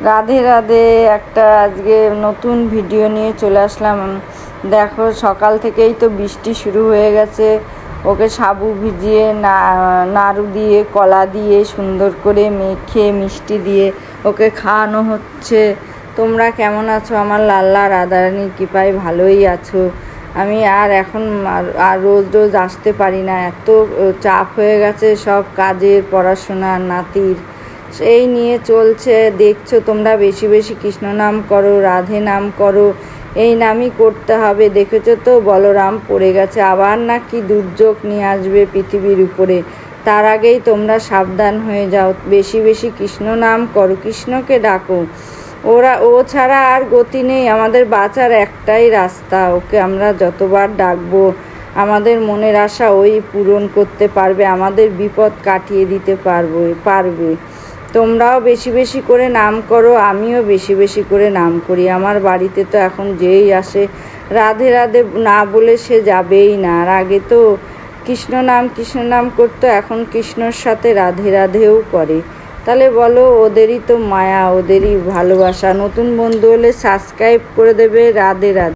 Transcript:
রাধে রাধে। একটা আজকে নতুন ভিডিও নিয়ে চলে আসলাম। দেখো, সকাল থেকেই তো বৃষ্টি শুরু হয়ে গেছে। ওকে সাবু ভিজিয়ে নাড়ু দিয়ে কলা দিয়ে সুন্দর করে মেখে মিষ্টি দিয়ে ওকে খাওয়ানো হচ্ছে। তোমরা কেমন আছো? আমার লাল্লা রাধারানীর কৃপায় ভালোই আছো। আমি এখন আর রোজ রোজ আসতে পারি না, এত চাপ হয়ে গেছে সব কাজের, পড়াশোনার, নাতির, সেই নিয়ে চলছে। দেখছো তোমরা, বেশি বেশি কৃষ্ণ নাম করো, রাধে নাম করো, এই নামই করতে হবে। দেখেছো তো বলরাম পড়ে গেছে, আবার নাকি দুর্যোগ নিয়ে আসবে পৃথিবীর উপরে। তার আগেই তোমরা সাবধান হয়ে যাও, বেশি বেশি কৃষ্ণ নাম করো, কৃষ্ণকে ডাকো। ও ছাড়া আর গতি নেই। আমাদের বাঁচার একটাই রাস্তা, ওকে আমরা যতবার ডাকবো আমাদের মনের আশা ওই পূরণ করতে পারবে, আমাদের বিপদ কাটিয়ে দিতে পারবে। তোমরাও বেশি বেশি করে নাম করো, আমিও বেশি বেশি করে নাম করি। আমার বাড়িতে তো এখন যেই আসে রাধে রাধে না বলে সে যাবেই না। আর আগে তো কৃষ্ণ নাম করতো, এখন কৃষ্ণর সাথে রাধে রাধেও করে। তাহলে বলো, ওদেরই তো মায়া, ওদেরই ভালোবাসা। নতুন বন্ধু হলে সাবস্ক্রাইব করে দেবে। রাধে রাধে।